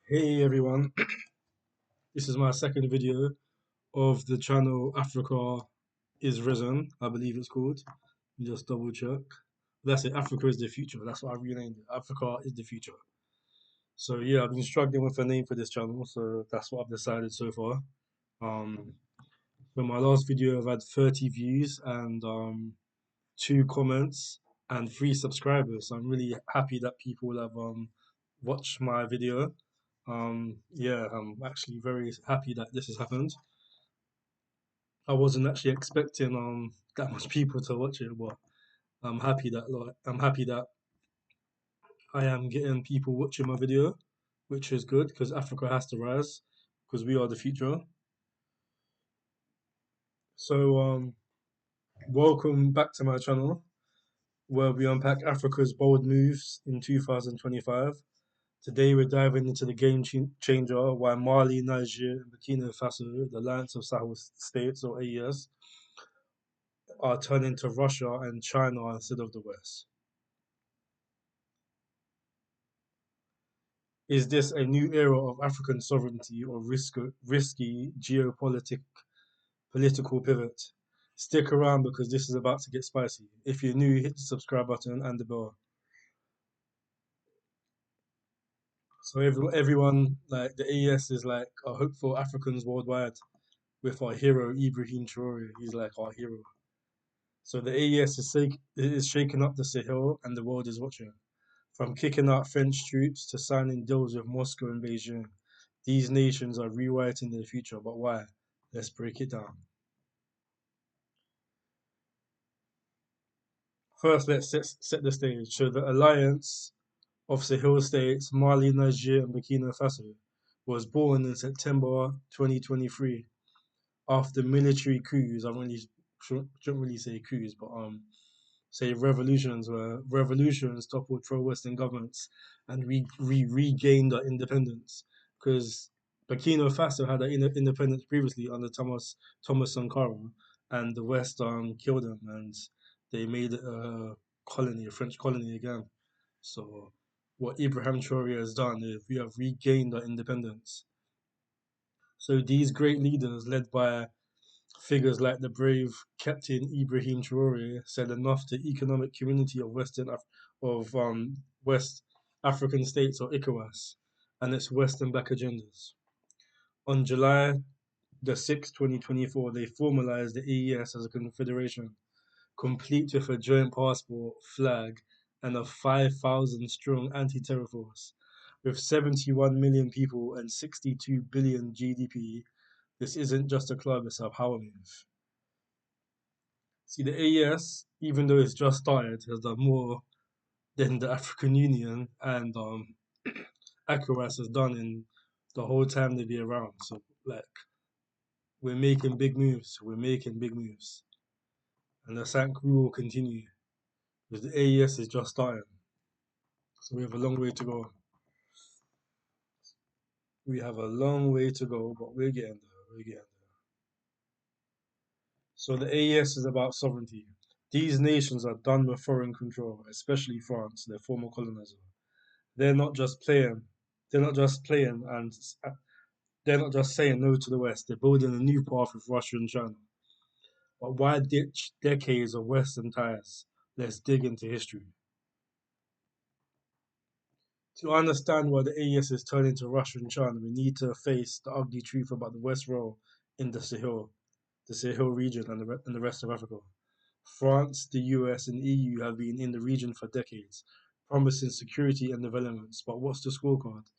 Hey everyone, this is my second video of the channel Africa is Risen, I believe it's called. Let me just double check. That's it, Africa is the future. That's what I renamed it. Africa is the future. So yeah, I've been struggling with a name for this channel, so that's what I've decided so far. Um, for my last video, I've had 30 views and two comments and 3 subscribers. So I'm really happy that people have watched my video. Yeah, I'm actually very happy that this has happened. I wasn't actually expecting that much people to watch it, but I'm happy that I am getting people watching my video, which is good because Africa has to rise because we are the future. So welcome back to my channel where we unpack Africa's bold moves in 2025. Today we're diving into the changer why Mali, Niger, and Burkina Faso, the Alliance of Sahel States or AES, are turning to Russia and China instead of the West. Is this a new era of African sovereignty or risky political pivot? Stick around because this is about to get spicy. If you're new, hit the subscribe button and the bell. So everyone, like the AES is like a hope for Africans worldwide with our hero Ibrahim Traore. He's like our hero. So the AES is shaking up the Sahel and the world is watching. From kicking out French troops to signing deals with Moscow and Beijing, these nations are rewriting their future. But why? Let's break it down. First, let's set the stage. So the alliance of Sahel states, Mali, Niger, and Burkina Faso, was born in September 2023 after military coups. I really shouldn't really say coups, but say revolutions where revolutions toppled pro-Western governments and we regained our independence because Burkina Faso had an independence previously under Thomas Sankara, and the West killed him and they made it a colony, a French colony again. So what Ibrahim Traore has done is we have regained our independence. So these great leaders, led by figures like the brave Captain Ibrahim Traore, said enough to Economic Community of West African States or ECOWAS and its Western back agendas. On July 6th, 2024, they formalized the AES as a confederation, complete with a joint passport, flag, and a 5,000 strong anti terror force. With 71 million people and 62 billion GDP, this isn't just a club, it's a power move. See, the AES, even though it's just started, has done more than the African Union and ECOWAS has done in the whole time they've been around. So, like, we're making big moves. We're making big moves. And the Sank will continue because the AES is just starting. So, we have a long way to go. We have a long way to go, but we're getting there. We're getting there. So, the AES is about sovereignty. These nations are done with foreign control, especially France, their former colonizer. They're not just playing. They're not just playing, and they're not just saying no to the West. They're building a new path with Russia and China. But why ditch decades of Western ties? Let's dig into history. To understand why the AES is turning to Russia and China, we need to face the ugly truth about the West's role in the Sahel region, and the rest of Africa. France, the US, and EU have been in the region for decades, promising security and developments. But what's the scorecard?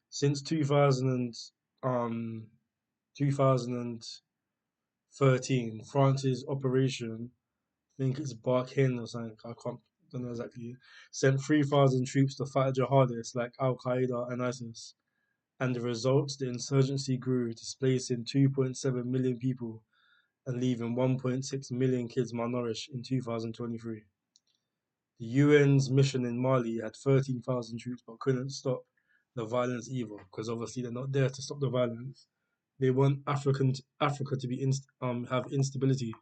Since 2013, France's operation, I think it's Barkhane or something, don't know exactly, sent 3,000 troops to fight jihadists like Al Qaeda and ISIS. And the result, the insurgency grew, displacing 2.7 million people and leaving 1.6 million kids malnourished in 2023. The UN's mission in Mali had 13,000 troops but couldn't stop the violence either because obviously they're not there to stop the violence. They want Africa to be have instability.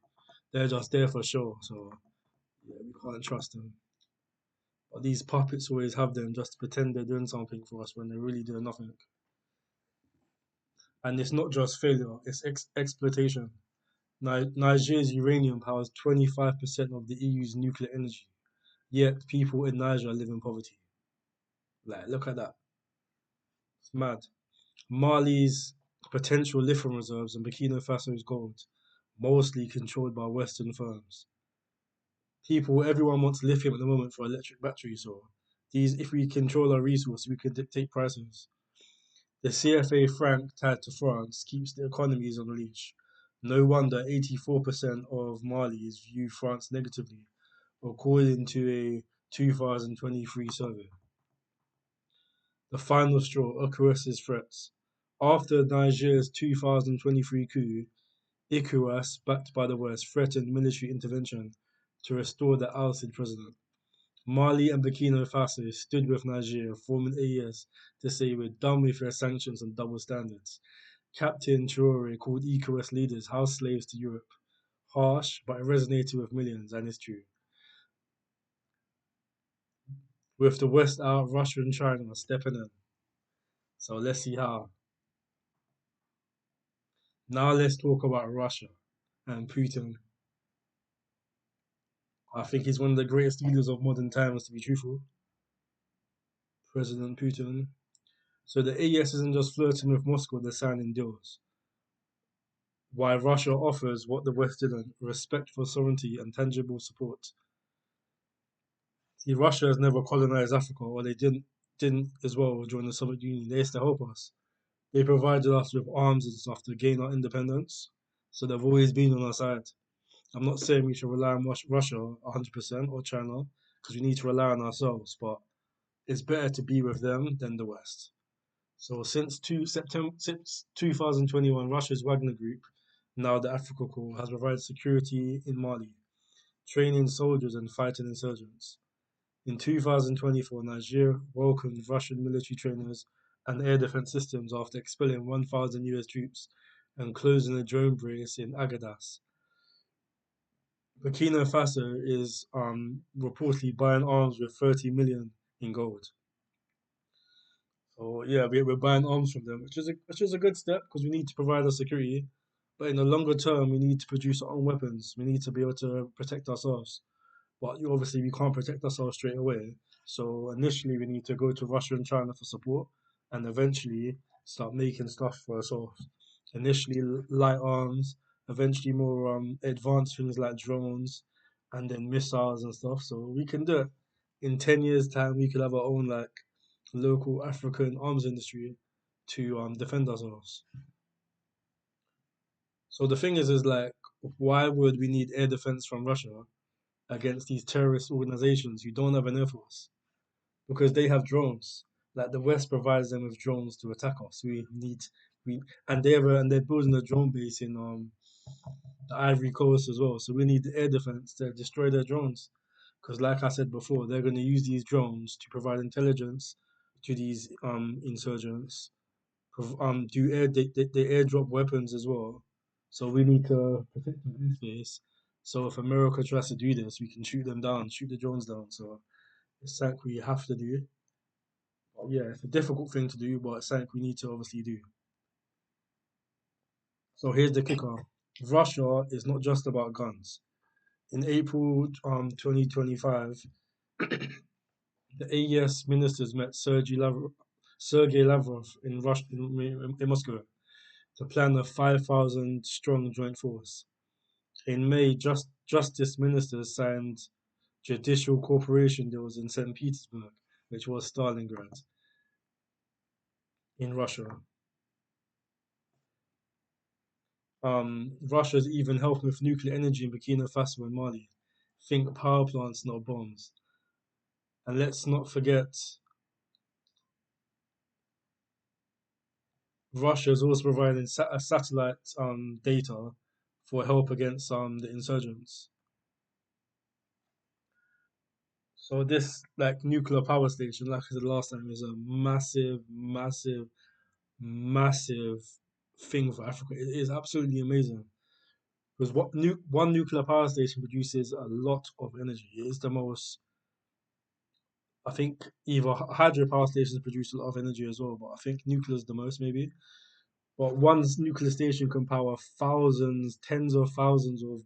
They're just there for show, so yeah, we can't trust them. But these puppets always have them just to pretend they're doing something for us when they're really doing nothing. And it's not just failure; it's exploitation. Nigeria's uranium powers 25% of the EU's nuclear energy, yet people in Niger live in poverty. Like, look at that. It's mad. Mali's potential lithium reserves and Burkina Faso's gold, mostly controlled by Western firms. Everyone wants lithium at the moment for electric batteries. So if we control our resource, we can dictate prices. The CFA franc tied to France keeps the economies on leash. No wonder 84% of Malis view France negatively, according to a 2023 survey. The final straw, ECOWAS's threats. After Nigeria's 2023 coup, ECOWAS, backed by the West, threatened military intervention to restore the ousted president. Mali and Burkina Faso stood with Nigeria, forming AES, to say we're done with your sanctions and double standards. Captain Traore called ECOWAS leaders house slaves to Europe. Harsh, but it resonated with millions, and it's true. With the West out, Russia and China are stepping in. So let's see how. Now let's talk about Russia and Putin. I think he's one of the greatest leaders of modern times, to be truthful. President Putin. So the AES isn't just flirting with Moscow, they're signing deals. While Russia offers what the West didn't, respect for sovereignty and tangible support. See, Russia has never colonized Africa, or they didn't as well during the Soviet Union. They used to help us. They provided us with arms and stuff to gain our independence. So they've always been on our side. I'm not saying we should rely on Russia 100% or China, because we need to rely on ourselves, but it's better to be with them than the West. So since 2021, Russia's Wagner Group, now the Africa Corps, has provided security in Mali, training soldiers and fighting insurgents. In 2024, Nigeria welcomed Russian military trainers and air defense systems after expelling 1,000 US troops and closing a drone base in Agadas. Burkina Faso is reportedly buying arms with 30 million in gold. So yeah, we're buying arms from them, which is a good step because we need to provide our security. But in the longer term, we need to produce our own weapons. We need to be able to protect ourselves. But obviously, we can't protect ourselves straight away. So initially, we need to go to Russia and China for support, and eventually start making stuff for ourselves. Initially, light arms, eventually more advanced things like drones, and then missiles and stuff. So we can do it. In 10 years' time, we could have our own like local African arms industry to defend ourselves. So the thing is like, why would we need air defense from Russia against these terrorist organizations who don't have an air force? Because they have drones. Like the West provides them with drones to attack us. We and they're building a drone base in the Ivory Coast as well. So we need the air defense to destroy their drones. Because like I said before, they're going to use these drones to provide intelligence to these insurgents. Do they airdrop weapons as well. So we need to protect the airspace. So if America tries to do this, we can shoot them down, shoot the drones down. So it's something we have to do. But yeah, it's a difficult thing to do, but it's something we need to obviously do. So here's the kicker. Russia is not just about guns. In April 2025, the AES ministers met Sergei Lavrov in in Moscow to plan a 5,000 strong joint force. In May, justice ministers signed judicial cooperation deals in St. Petersburg, which was Stalingrad, in Russia. Russia's even helping with nuclear energy in Burkina Faso and Mali. Think power plants, not bombs. And let's not forget, Russia is also providing satellite data for help against the insurgents. So this like nuclear power station, like I said last time, is a massive, massive, massive thing for Africa. It is absolutely amazing because one nuclear power station produces a lot of energy. It is the most. I think either hydropower stations produce a lot of energy as well, but I think nuclear is the most maybe. But one nuclear station can power thousands, tens of thousands of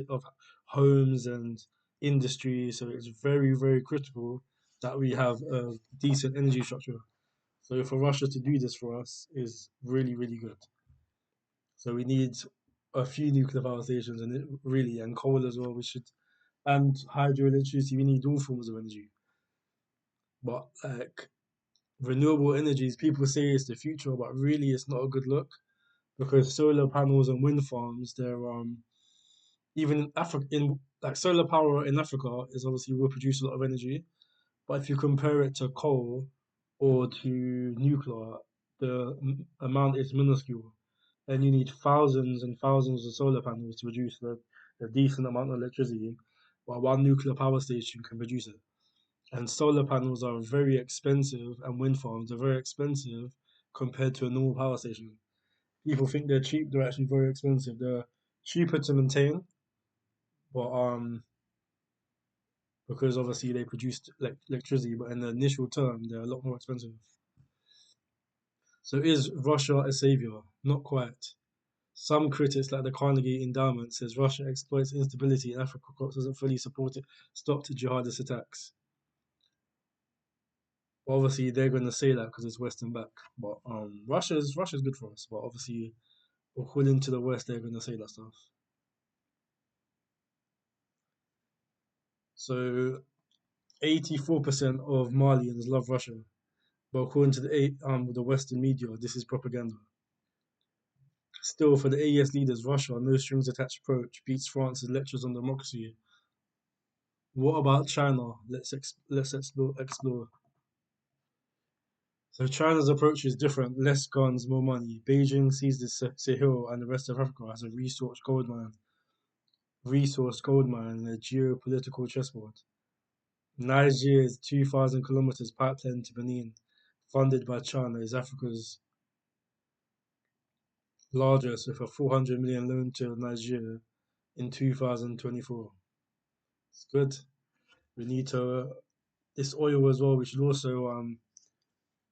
of homes and industry. So it's very, very critical that we have a decent energy structure. So for Russia to do this for us is really, really good. So we need a few nuclear power stations and really and coal as well. We should and hydroelectricity. We need all forms of energy. But like renewable energies, people say it's the future, but really it's not a good look because solar panels and wind farms, they're even in Africa, in like solar power in Africa is obviously will produce a lot of energy, but if you compare it to coal or to nuclear, the amount is minuscule, and you need thousands and thousands of solar panels to produce a decent amount of electricity, while one nuclear power station can produce it. And solar panels are very expensive, and wind farms are very expensive compared to a normal power station. People think they're cheap, they're actually very expensive. They're cheaper to maintain, but because obviously they produce electricity, but in the initial term they're a lot more expensive. So is Russia a savior? Not quite. Some critics, like the Carnegie Endowment, says Russia exploits instability in Africa because it doesn't fully support it, stop to jihadist attacks. Well, obviously they're going to say that because it's Western back, but Russia's good for us, but obviously according to the West they're going to say that stuff. So 84% of Malians love Russia, but according to the Western media, this is propaganda. Still, for the AES leaders, Russia, no strings attached approach beats France's lectures on democracy. What about China? Let's explore. So China's approach is different: less guns, more money. Beijing sees the Sahel and the rest of Africa as a resource gold mine, and a geopolitical chessboard. Niger's 2,000 kilometers pipeline to Benin, funded by China, is Africa's largest, with a 400 million loan to Niger in 2024. It's good. We need to this oil as well. We should also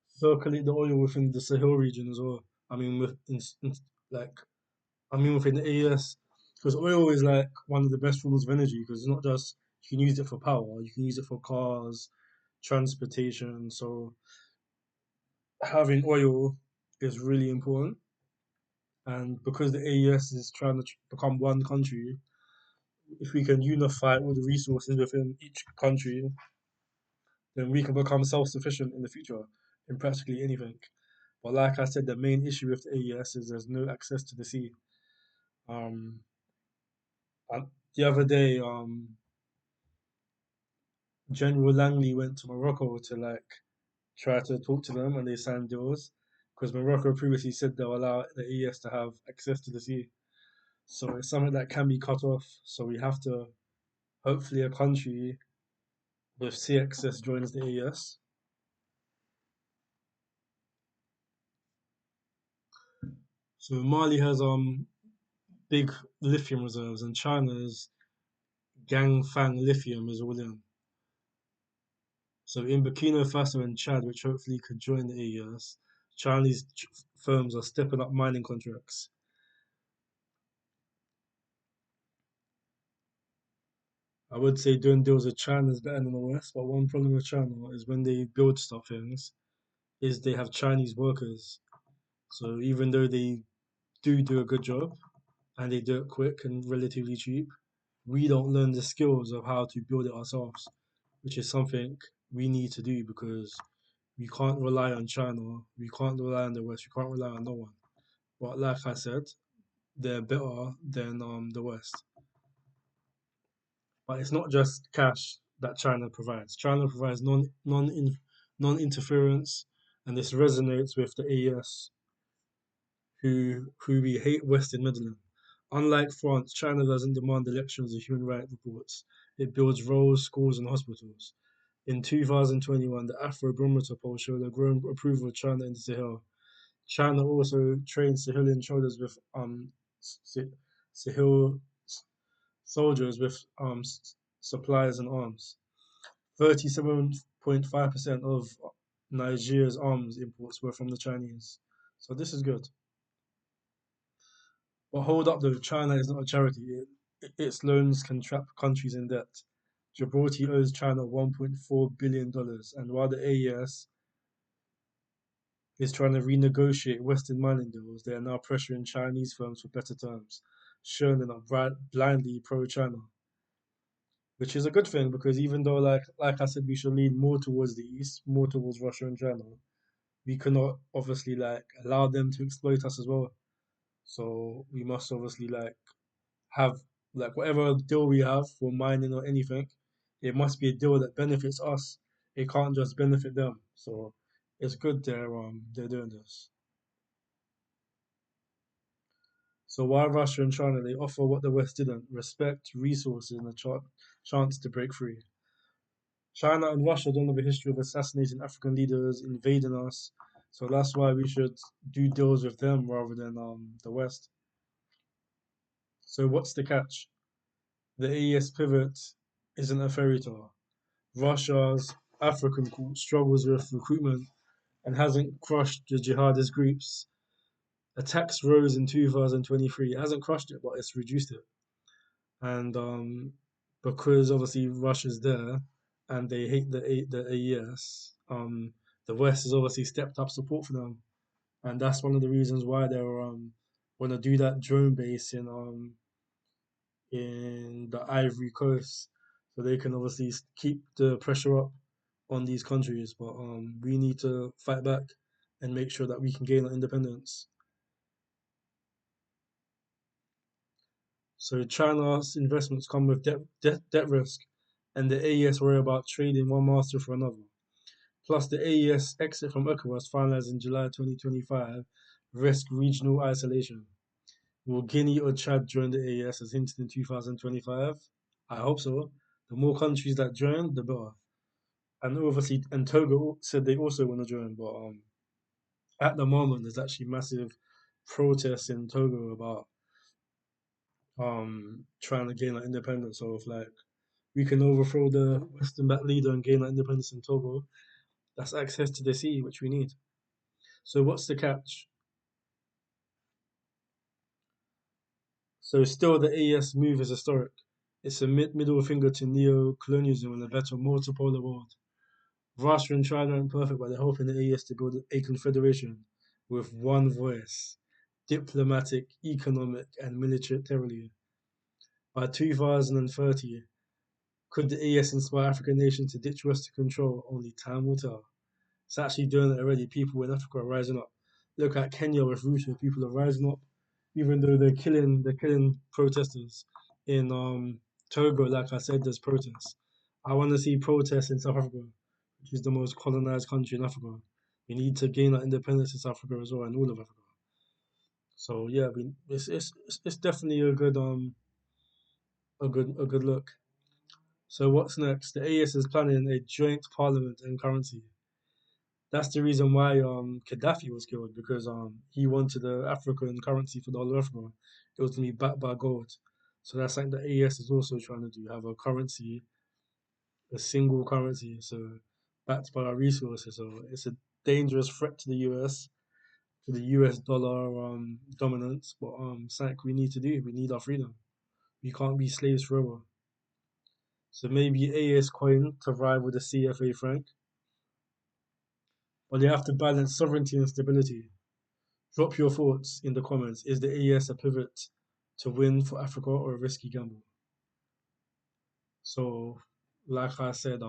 circulate the oil within the Sahel region as well. I mean, like within the AES, because oil is like one of the best forms of energy because it's not just you can use it for power, you can use it for cars, transportation. So having oil is really important. And because the AES is trying to become one country, if we can unify all the resources within each country, then we can become self-sufficient in the future in practically anything. But like I said, the main issue with the AES is there's no access to the sea. Um, and the other day, General Langley went to Morocco to like try to talk to them, and they signed deals because Morocco previously said they'll allow the AES to have access to the sea. So it's something that can be cut off. So we have to hopefully a country with sea access joins the AES. So Mali has big lithium reserves, and China's Gangfang lithium is all in. So in Burkina Faso and Chad, which hopefully could join the AES, Chinese firms are stepping up mining contracts. I would say doing deals with China is better than the West, but one problem with China is when they build stuff things, is they have Chinese workers. So even though they do a good job and they do it quick and relatively cheap, we don't learn the skills of how to build it ourselves, which is something we need to do because we can't rely on China, we can't rely on the West, we can't rely on no one. But like I said, they're better than the West. But it's not just cash that China provides. China provides non interference, and this resonates with the AES, who we hate Western meddling. Unlike France, China doesn't demand elections or human rights reports. It builds roads, schools, and hospitals. In 2021, the Afrobarometer poll showed a growing approval of China in the Sahel. China also trains Sahelian soldiers with Sahel soldiers with supplies and arms. 37.5% of Nigeria's arms imports were from the Chinese. So this is good. But hold up though, China is not a charity. Its loans can trap countries in debt. Gibraltar owes China $1.4 billion, and while the AES is trying to renegotiate Western mining deals, they are now pressuring Chinese firms for better terms, showing they're not blindly pro-China, which is a good thing because even though, like I said, we should lean more towards the east, more towards Russia and China, we cannot obviously allow them to exploit us as well. So we must obviously have whatever deal we have for mining or anything, it must be a deal that benefits us. It can't just benefit them. So it's good they're doing this. So while Russia and China they offer what the West didn't, respect, resources, and a chance to break free. China and Russia don't have a history of assassinating African leaders, invading us. So that's why we should do deals with them rather than the West. So what's the catch? The AES pivot isn't a fairy tale. Russia's African court struggles with recruitment and hasn't crushed the jihadist groups. Attacks rose in 2023. It hasn't crushed it, but it's reduced it. And because obviously Russia's there and they hate the AES, the West has obviously stepped up support for them, and that's one of the reasons why they're want to do that drone base in the Ivory Coast, so they can obviously keep the pressure up on these countries. But we need to fight back and make sure that we can gain our independence. So China's investments come with debt risk, and the AES worry about trading one master for another. Plus, the AES exit from ECOWAS, finalized in July 2025, risk regional isolation. Will Guinea or Chad join the AES as hinted in 2025? I hope so. The more countries that join, the better. And obviously, and Togo said they also want to join, but at the moment, there's actually massive protests in Togo about trying to gain our independence. So if we can overthrow the Western backed leader and gain our independence in Togo, that's access to the sea, which we need. So what's the catch? So still, the AES move is historic. It's a middle finger to neo-colonialism and a better multipolar world. Russia and China aren't perfect, but they're hoping the AES to build a confederation with one voice, diplomatic, economic, and militarily. By 2030, could the AES inspire African nations to ditch Western control? Only time will tell. It's actually doing it already. People in Africa are rising up. Look at Kenya with Ruto. People are rising up, even though they're killing protesters. In Togo, like I said, there's protests. I want to see protests in South Africa, which is the most colonized country in Africa. We need to gain our independence in South Africa as well, and all of Africa. So yeah, it's definitely a good look. So what's next? The AES is planning a joint parliament and currency. That's the reason why Gaddafi was killed, because he wanted the African currency for the whole of Africa. It was to be backed by gold. So that's something the AES is also trying to do, have a currency, a single currency, so backed by our resources. So it's a dangerous threat to the US, to the US dollar dominance. But something we need to do. We need our freedom. We can't be slaves forever. So maybe AES coin to rival the CFA franc, but they have to balance sovereignty and stability. Drop your thoughts in the comments. Is the AES a pivot to win for Africa or a risky gamble? So, like I said,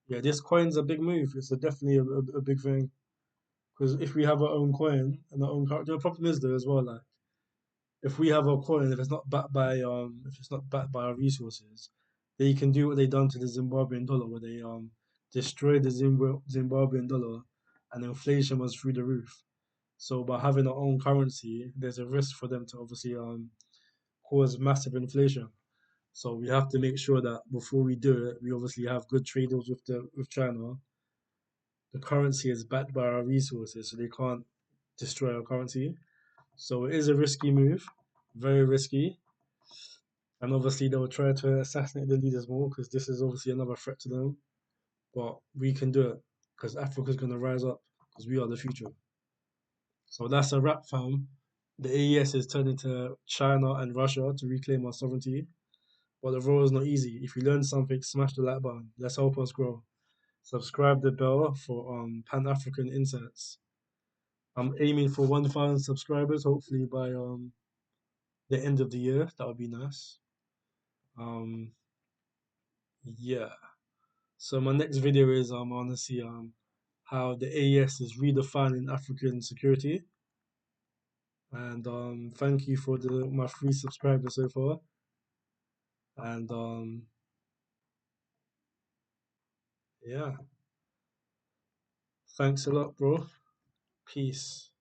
yeah, this coin's a big move. It's definitely a big thing, because if we have our own coin and our own currency, the problem is though as well, if we have our coin, if it's not backed by our resources, they can do what they done to the Zimbabwean dollar, where they destroyed the Zimbabwean dollar, and inflation was through the roof. So by having our own currency, there's a risk for them to obviously cause massive inflation. So we have to make sure that before we do it, we obviously have good trade deals with China. The currency is backed by our resources, so they can't destroy our currency. So it is a risky move, very risky. And obviously they will try to assassinate the leaders more, because this is obviously another threat to them. But we can do it, because Africa's going to rise up, because we are the future. So that's a wrap, fam. The AES is turning to China and Russia to reclaim our sovereignty, but the road is not easy. If you learned something, smash the like button. Let's help us grow. Subscribe the bell for Pan African insights. I'm aiming for 1,000 subscribers, hopefully by the end of the year. That would be nice. Um, yeah. So my next video is I want to see how the AES is redefining African security. And thank you for the my 3 subscribers so far. And yeah, thanks a lot, bro. Peace.